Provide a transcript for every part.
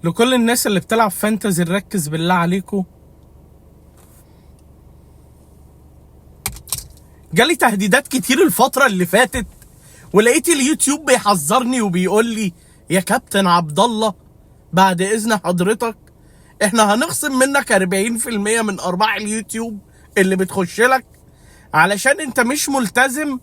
لكل الناس اللي بتلعب فانتزي نركز بالله عليكم. جالي تهديدات كتير الفترة اللي فاتت، ولقيت اليوتيوب بيحذرني وبيقول لي يا كابتن عبد الله بعد اذن حضرتك احنا هنخصم منك 40% من ارباح اليوتيوب اللي بتخش لك علشان انت مش ملتزم،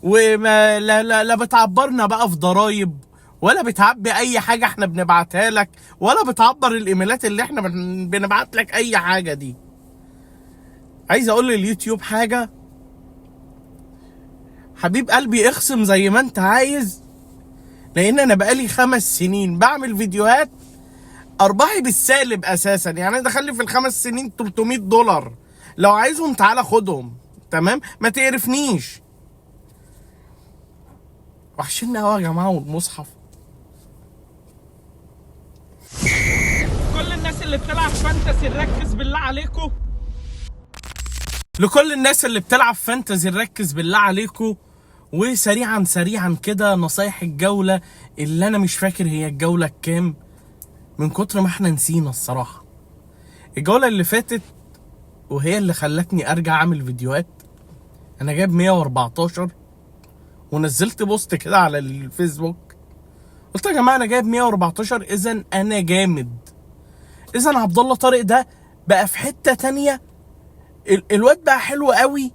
وما لا بتعبرنا بقى في ضرايب، ولا بتعبي اي حاجه احنا بنبعتها لك، ولا بتعبر الايميلات اللي احنا بنبعت لك اي حاجه دي. عايز اقول لليوتيوب حاجه، حبيب قلبي اخصم زي ما انت عايز، لان انا بقالي 5 سنين بعمل فيديوهات ارباحي بالسالب اساسا. يعني انا دخل لي في ال5 سنين $300، لو عايزهم تعالى خدهم، تمام؟ ما تقرفنيش. وحشنا قوي يا جماعه والمصحف. كل الناس اللي بتلعب فانتسي نركز بالله عليكم. لكل الناس اللي بتلعب فانتسي نركز بالله عليكم. وسريعا سريعا كده نصايح الجوله اللي انا مش فاكر هي الجوله الكام من كتر ما احنا نسينا الصراحه. الجوله اللي فاتت وهي اللي خلتني ارجع اعمل فيديوهات، انا جايب 114 ونزلت بوست كده على الفيسبوك، قلت يا جماعه انا جايب 114 اذا انا جامد، اذا عبد الله طارق ده بقى في حته تانيه، الواد بقى حلو قوي،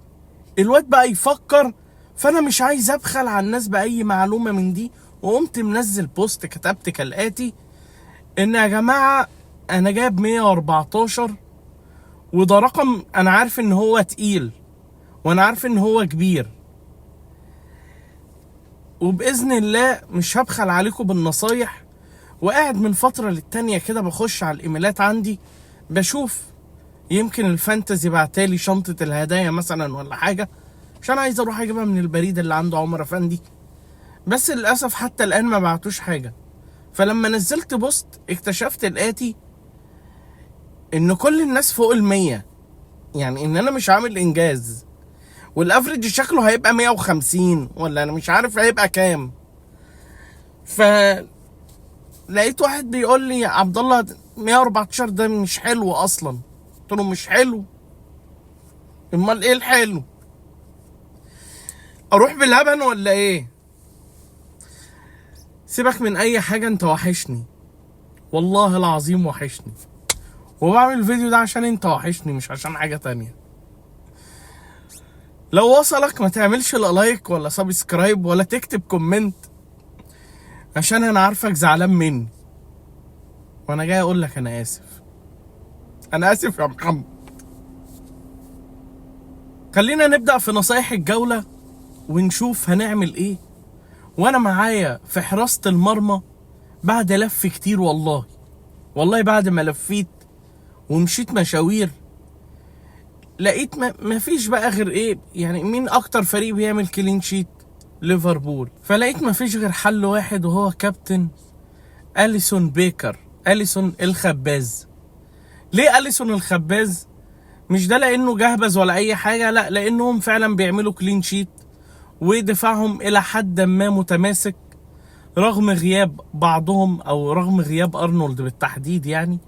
الواد بقى يفكر، فانا مش عايز ابخل على الناس باي معلومه من دي. وقمت منزل بوست كتبت كالاتي ان يا جماعه انا جايب 114، وده رقم انا عارف ان هو تقيل وانا عارف ان هو كبير، وباذن الله مش هبخل عليكم بالنصايح. وقاعد من فتره للتانيه كده بخش على الايميلات عندي بشوف يمكن الفانتزي بعتالي شنطه الهدايا مثلا ولا حاجه، عشان عايز اروح اجيبها من البريد اللي عنده عمر افندي، بس للاسف حتى الان ما بعتوش حاجه. فلما نزلت بوست اكتشفت الاتي ان كل الناس فوق ال100، يعني ان انا مش عامل انجاز، والافريج شكله هيبقى 150 ولا انا مش عارف هيبقى كام. فلقيت واحد بيقول لي يا عبد الله 114 ده مش حلو اصلا. قلت له مش حلو؟ امال ايه الحلو؟ اروح باللبن ولا ايه؟ سيبك من اي حاجه، انت وحشني والله العظيم وحشني، وبعمل الفيديو ده عشان انت وحشني مش عشان حاجه تانية. لو وصلك ما تعملش لا لايك ولا سبسكرايب ولا تكتب كومنت، عشان انا عارفك زعلان مني، وانا جاي اقول لك انا اسف. انا اسف يا محمد. خلينا نبدأ في نصايح الجولة ونشوف هنعمل ايه. وانا معايا في حراسة المرمى بعد لف كتير، والله بعد ما لفيت ومشيت مشاوير لقيت ما فيش بقى غير ايه، يعني مين اكتر فريق بيعمل كلين شيت؟ ليفربول. فلقيت ما فيش غير حل واحد وهو كابتن أليسون بيكر، أليسون الخباز. ليه أليسون الخباز؟ مش ده لانه جهبذ ولا اي حاجه، لا، لانهم فعلا بيعملوا كلين شيت ودفاعهم الى حد ما متماسك رغم غياب بعضهم، او رغم غياب ارنولد بالتحديد يعني،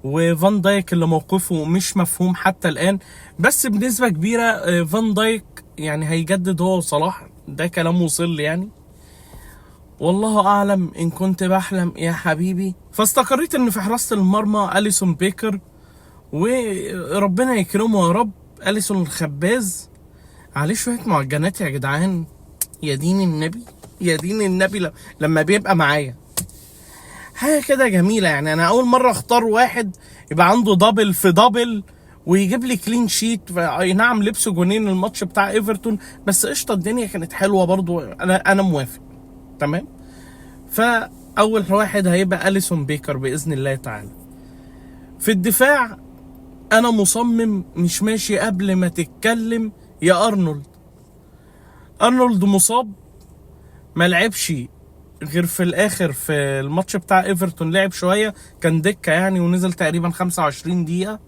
وفان دايك اللي موقفه مش مفهوم حتى الان. بس بنسبه كبيره فان دايك يعني هيجدد هو وصلاح، ده كلام وصل لي يعني، والله اعلم ان كنت بحلم يا حبيبي. فاستقريت ان في حراسه المرمى أليسون بيكر، وربنا يكرمه يا رب. أليسون الخباز عليه شويه معجنات يا جدعان، يا دين النبي يا دين النبي، لما بيبقى معايا حاجه كده جميله. يعني انا اول مره اختار واحد يبقى عنده دبل في دبل ويجيب لي كلين شيت. اي نعم لبسه جونين الماتش بتاع ايفرتون، بس قشطه الدنيا كانت حلوه برضو، انا موافق تمام. فاول واحد هيبقى أليسون بيكر باذن الله تعالى. في الدفاع انا مصمم مش ماشي قبل ما تتكلم يا ارنولد. ارنولد مصاب، ما لعبش غير في الاخر في الماتش بتاع ايفرتون، لعب شويه كان دكه يعني ونزل تقريبا 25 دقيقه،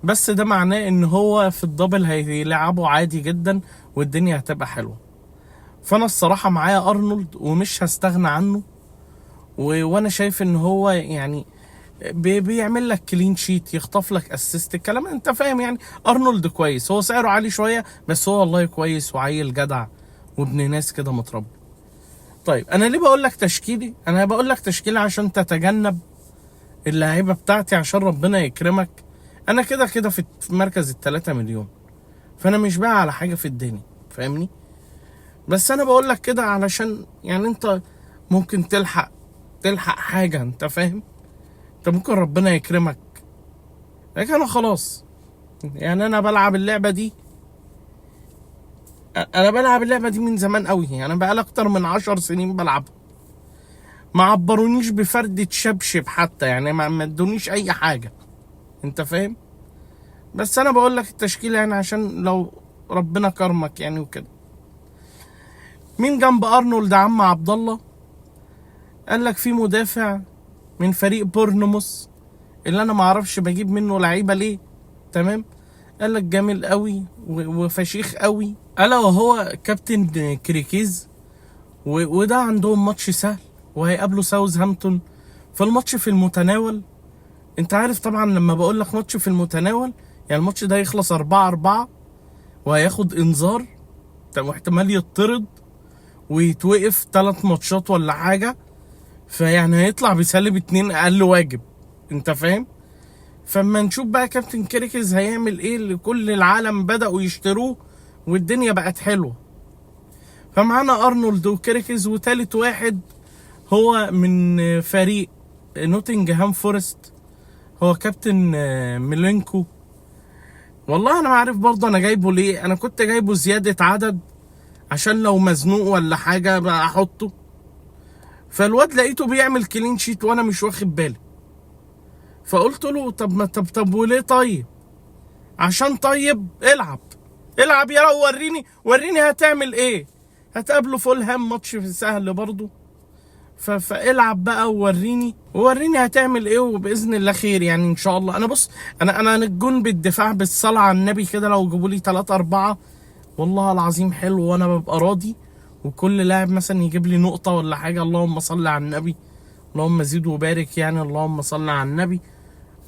بس ده معناه ان هو في الدبل هيلعبه عادي جدا والدنيا هتبقى حلوه. فانا الصراحه معايا ارنولد ومش هستغنى عنه، وانا شايف ان هو يعني بيعمل لك كلين شيت، يخطف لك اسيست، الكلام انت فاهم يعني. ارنولد كويس، هو سعره عالي شويه بس هو والله كويس وعيل جدع وابن ناس كده متربي. طيب انا ليه بقول لك تشكيلي؟ انا بقول لك تشكيلي عشان تتجنب اللعيبه بتاعتي، عشان ربنا يكرمك. انا كده كده في مركز ال3 مليون، فانا مش بقى على حاجه في الدنيا، فاهمني؟ بس انا بقول لك كده علشان يعني انت ممكن تلحق حاجه، انت فاهم؟ انت ممكن ربنا يكرمك. لكن انا خلاص يعني انا بلعب اللعبه دي، من زمان قوي يعني. انا بقالي اكتر من 10 سنين بلعبها. ما عبرونيش بفردة شبشب حتى يعني، ما ادونيش اي حاجه، انت فاهم؟ بس انا بقول لك التشكيله يعني عشان لو ربنا كرمك يعني وكده. مين جنب ارنولد يا عم عبد الله؟ قال لك في مدافع من فريق بورنموث اللي انا ما اعرفش بجيب منه لعيبه ليه، تمام؟ قال لك جامل قوي وفشيخ قوي، الا وهو كابتن كريكيز. وده عندهم ماتش سهل وهيقابلوا ساوثهامبتون، فالماتش في المتناول. انت عارف طبعا لما بقول لك ماتش في المتناول يعني الماتش ده يخلص 4-4 وهياخد انذار، واحتمال يطرد ويتوقف 3 ماتشات ولا حاجه، فيعني هيطلع بسالب 2 اقل واجب، انت فاهم؟ فما نشوف بقى كابتن كيركز هيعمل ايه، اللي كل العالم بدأوا يشتروه والدنيا بقت حلوة. فمعانا ارنولد وكيركز، وتالت واحد هو من فريق نوتنجهام فورست، هو كابتن ميلينكو. والله انا ما عارف برضه انا جايبه ليه. انا كنت جايبه زيادة عدد عشان لو مزنوق ولا حاجة بقى احطه، فالواد لقيته بيعمل كلين شيت وانا مش واخد بالي، فقلت له طب وليه؟ طيب عشان طيب العب يلا، وريني هتعمل ايه. هتقابله فولهام، ماتش سهل برضه، فالعب بقى ووريني هتعمل ايه، وباذن الله خير يعني ان شاء الله. انا بص، انا الجون بالدفاع بالصلاه على النبي كده، لو جابوا لي 3-4 والله العظيم حلو وانا ببقى راضي. وكل لاعب مثلا يجيب لي نقطه ولا حاجه، اللهم صل على النبي، اللهم زيد وبارك يعني، اللهم صل على النبي.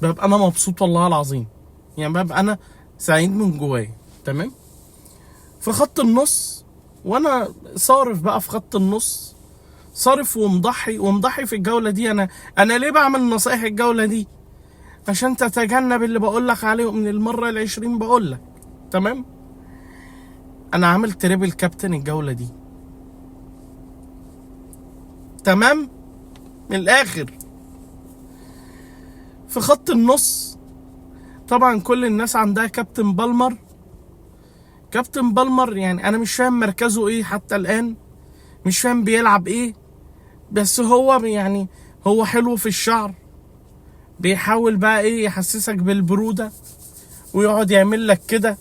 ببقى انا مبسوط والله العظيم يعني، ببقى انا سعيد من جوايا، تمام؟ في خط النص وانا صارف بقى في خط النص، صارف ومضحي في الجوله دي. انا ليه بعمل نصايح الجوله دي؟ عشان تتجنب اللي بقول لك عليه من المره ال20 بقول لك، تمام؟ انا عامل تريبل كابتن الجوله دي، تمام؟ من الاخر. في خط النص طبعا كل الناس عندها كابتن بالمر. كابتن بالمر يعني انا مش فاهم مركزه ايه حتى الان، مش فاهم بيلعب ايه، بس هو يعني هو حلو في الشعر، بيحاول بقى ايه يحسسك بالبرودة ويقعد يعمل لك كده،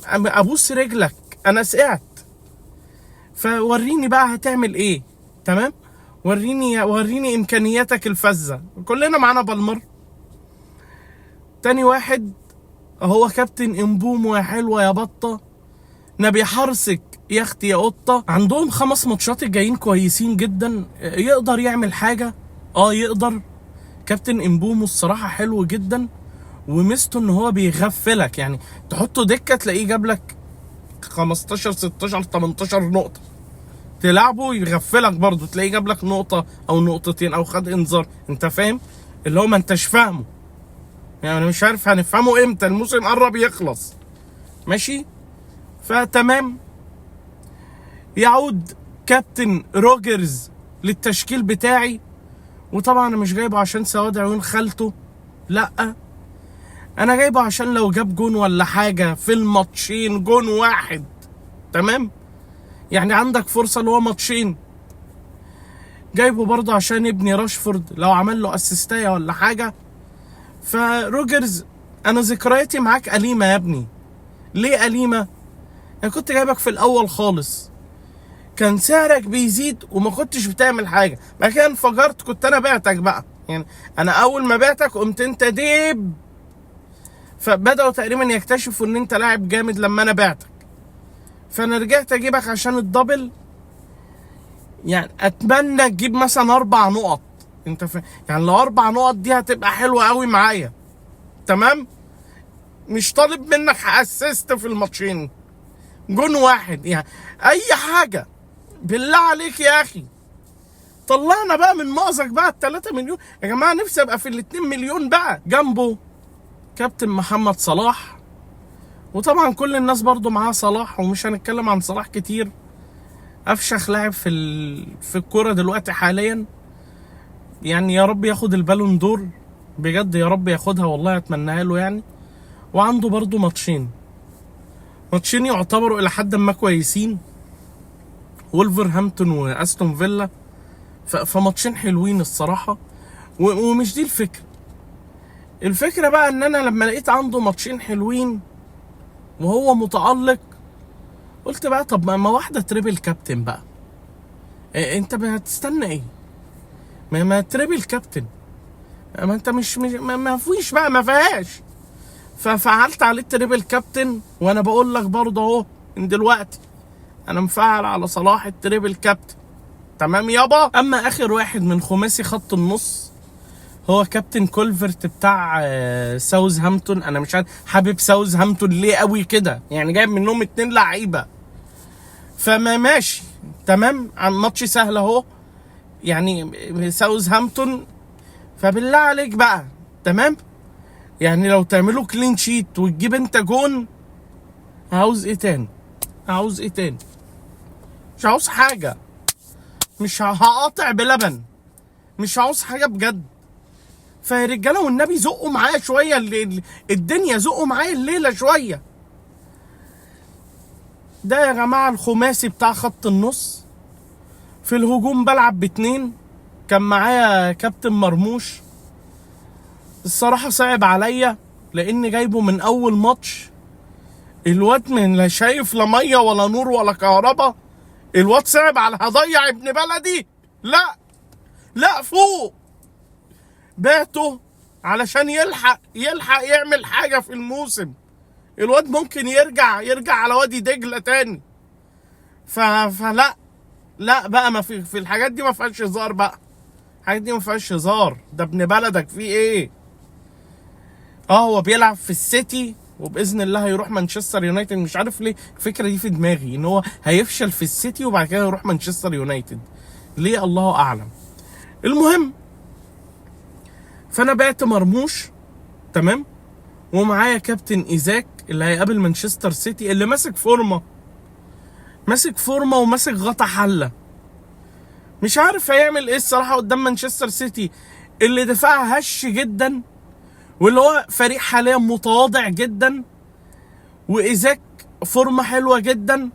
ابوس رجلك انا سقعت. فوريني بقى هتعمل ايه، تمام؟ وريني امكانياتك الفذة. كلنا معانا بالمر. تاني واحد هو كابتن امبومو، يا حلوة يا بطة، نبي حرسك يا اختي يا قطة. عندهم 5 ماتشات الجايين كويسين جدا، يقدر يعمل حاجة، يقدر. كابتن امبومو الصراحة حلو جدا، وميزته ان هو بيغفلك يعني، تحطه دكة تلاقيه جاب لك 15 16 18 نقطة، تلعبه يغفلك برضه تلاقيه جاب لك نقطة او نقطتين او خد انذار، انت فاهم؟ اللي هو ما انتش فاهمه يعني، انا مش عارف هنفهمه امتى، الموسم قرب يخلص، ماشي؟ فتمام. يعود كابتن روجرز للتشكيل بتاعي، وطبعا انا مش جايبه عشان سواد عيون خالته، لا، انا جايبه عشان لو جاب جون ولا حاجه في الماتشين، جون واحد، تمام؟ يعني عندك فرصه اللي هو ماتشين. جايبه برضه عشان ابني راشفورد لو عمل له اسيستايه ولا حاجه. فروجرز انا ذكرياتي معاك أليمة يا ابني. ليه أليمة؟ انا كنت جايبك في الاول خالص، كان سعرك بيزيد وما كنتش بتعمل حاجه، بعد كده انفجرت، كنت انا بعتك بقى يعني. انا اول ما بعتك قمت انت ديب، فبداوا تقريبا يكتشفوا ان انت لاعب جامد لما انا بعتك، فانا رجعت اجيبك عشان الدبل. يعني اتمنى تجيب مثلا 4 نقط. انت يعني لو 4 نقط دي هتبقى حلوه قوي معايا. تمام. مش طالب منك اسيست في الماتشين، جون واحد يعني، اي حاجه بالله عليك يا اخي. طلعنا بقى من مأزق بقى ال3 مليون يا جماعه. نفسي ابقى في ال2 مليون بقى. جنبه كابتن محمد صلاح، وطبعا كل الناس برضو معاه صلاح، ومش هنتكلم عن صلاح كتير. افشخ لاعب في الكوره دلوقتي حاليا. يعني يا رب ياخد البالون دور، بجد يا رب ياخدها، والله اتمناها له يعني. وعنده برضو ماتشين يعتبروا الى حد ما كويسين، وولفرهامبتون واستون فيلا. فماتشين حلوين الصراحه. ومش دي الفكره بقى ان انا لما لقيت عنده ماتشين حلوين وهو متألق، قلت بقى طب ما واحده تريبل كابتن بقى. انت هتستنى ايه؟ ما تريبل كابتن. ما انت مش ما فيش بقى، ما فيهاش. ففعلت عليه التريبل كابتن، وانا بقول لك برضه اهو من دلوقتي انا مفعل على صلاح التريبل كابتن. تمام يابا. اما اخر واحد من خماسي خط النص هو كابتن كولفرت بتاع ساوثهامبتون. انا مش عارف حابب ساوثهامبتون ليه قوي كده، يعني جايب منهم 2 لعيبه. فما ماشي تمام، عن ماتش سهل اهو يعني ساوثهامبتون. فبالله عليك بقى تمام، يعني لو تعملوا كلين شيت وتجيب انت جون، عاوز ايه تاني؟ مش عاوز حاجه، مش هقاطع بلبن، مش عاوز حاجه بجد. فيا رجاله والنبي زقوا معايا شويه الدنيا، زقوا معايا الليله شويه. ده يا جماعه الخماسي بتاع خط النص. في الهجوم بلعب ب2، كان معايا كابتن مرموش. الصراحه صعب عليا لان جايبه من اول ماتش. الواد من لا شايف لا ميه ولا نور ولا كهرباء. الواد صعب على هضيع ابن بلدي. لا فوق بعته علشان يلحق يعمل حاجه في الموسم. الواد ممكن يرجع على وادي دجله تاني. فلا بقى، ما في الحاجات دي ما فيهاش هزار بقى. الحاجات دي ما فيهاش هزار. ده ابن بلدك فيه ايه؟ هو بيلعب في السيتي وباذن الله هيروح مانشستر يونايتد. مش عارف ليه الفكره دي في دماغي ان هو هيفشل في السيتي وبعد كده يروح مانشستر يونايتد. ليه؟ الله اعلم. المهم، فانا بعت مرموش تمام، ومعايا كابتن ايزاك اللي هيقابل مانشستر سيتي، اللي ماسك فورمه وماسك غطا حله. مش عارف هيعمل ايه الصراحه قدام مانشستر سيتي اللي دفاعها هش جدا، واللي هو فريق حاليا متواضع جدا، وايزاك فورمه حلوه جدا.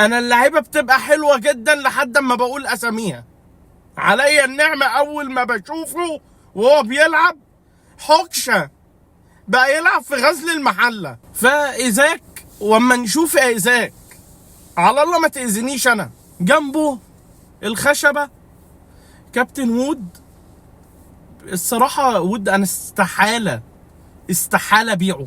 انا اللعيبه بتبقى حلوه جدا لحد اما بقول اساميها. عليا النعمه اول ما بشوفه وهو بيلعب حكشه بقى يلعب في غزل المحله. فايزاك واما نشوف ايزاك على الله ما تاذينيش. انا جنبه الخشبه كابتن وود. الصراحه وود انا استحاله بيعه.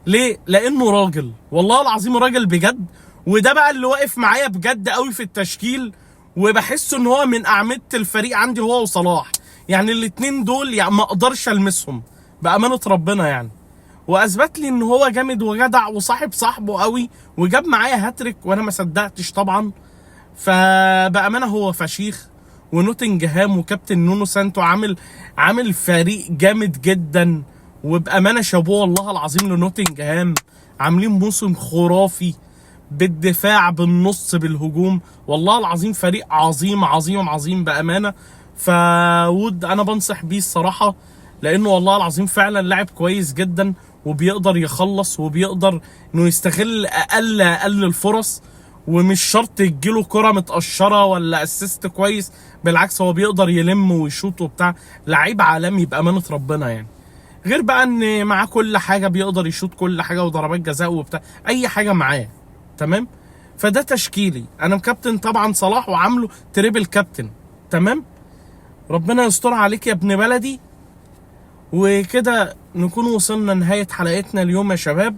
ليه؟ لانه راجل، والله العظيم راجل بجد. وده بقى اللي واقف معايا بجد قوي في التشكيل، وبحس ان هو من اعمده الفريق عندي هو وصلاح. يعني الاتنين دول يعني ما اقدرش المسهم بامانه ربنا يعني. واثبت لي ان هو جامد وجدع وصاحب صاحبه قوي، وجاب معايا هاتريك وانا ما صدقتش طبعا. فبامانه هو فشيخ. ونوتنجهام وكابتن نونو سانتو عامل فريق جامد جدا. وبامانه شابوه والله العظيم لنوتنجهام، عاملين موسم خرافي بالدفاع بالنص بالهجوم. والله العظيم فريق عظيم بامانه. فود انا بنصح بيه الصراحه، لانه والله العظيم فعلا لاعب كويس جدا، وبيقدر يخلص، وبيقدر انه يستغل اقل الفرص. ومش شرط تجيله كرة متقشرة ولا اسيست كويس، بالعكس هو بيقدر يلم ويشوط وبتاع. لعيب عالمي بأمانة ربنا يعني. غير بقى ان معاه كل حاجة، بيقدر يشوط كل حاجة وضربات جزاء وبتاع، اي حاجة معاه تمام. فده تشكيلي انا مكابتن طبعا صلاح وعامله تريبل كابتن. تمام. ربنا يستر عليك يا ابن بلدي. وكده نكون وصلنا نهاية حلقتنا اليوم يا شباب.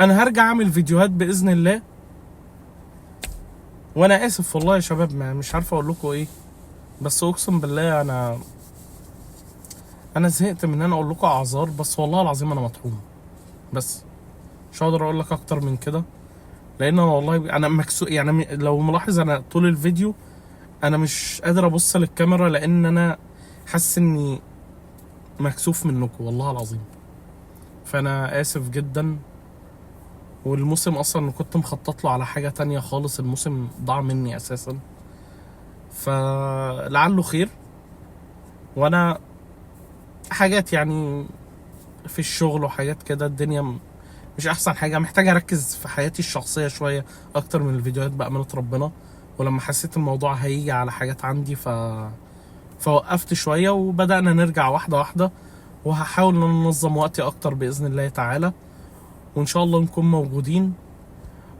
انا هرجع اعمل فيديوهات باذن الله. وانا اسف والله يا شباب، مش عارف اقول لكم ايه، بس اقسم بالله انا زهقت من ان انا اقول لكم اعذار، بس والله العظيم انا مطحون. بس مش هقدر اقول لك اكتر من كده، لان انا والله انا مكسوف يعني. لو ملاحظ انا طول الفيديو انا مش قادر ابص للكاميرا، لان انا حاسس اني مكسوف منكم والله العظيم. فانا اسف جدا. والموسم اصلا كنت مخطط له على حاجة تانية خالص، الموسم ضاع مني اساسا، فلعله خير. وانا حاجات يعني في الشغل وحاجات كده، الدنيا مش احسن حاجة، محتاج اركز في حياتي الشخصية شوية اكتر من الفيديوهات بأمانة ربنا. ولما حسيت الموضوع هيجي على حاجات عندي فوقفت شوية، وبدأنا نرجع واحدة واحدة. وهحاول ان انا انظم وقتي اكتر بإذن الله تعالى، وان شاء الله نكون موجودين.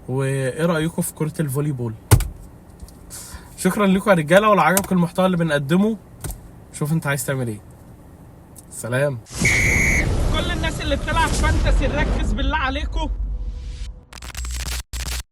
وايه رأيكم في كرة الفولي بول؟ شكرا لكم يا رجالة، ولو عجبكم المحتوى اللي بنقدمه شوف انت عايز تعمل ايه. سلام. كل الناس اللي بتلعب فانتسي ركز بالله عليكم،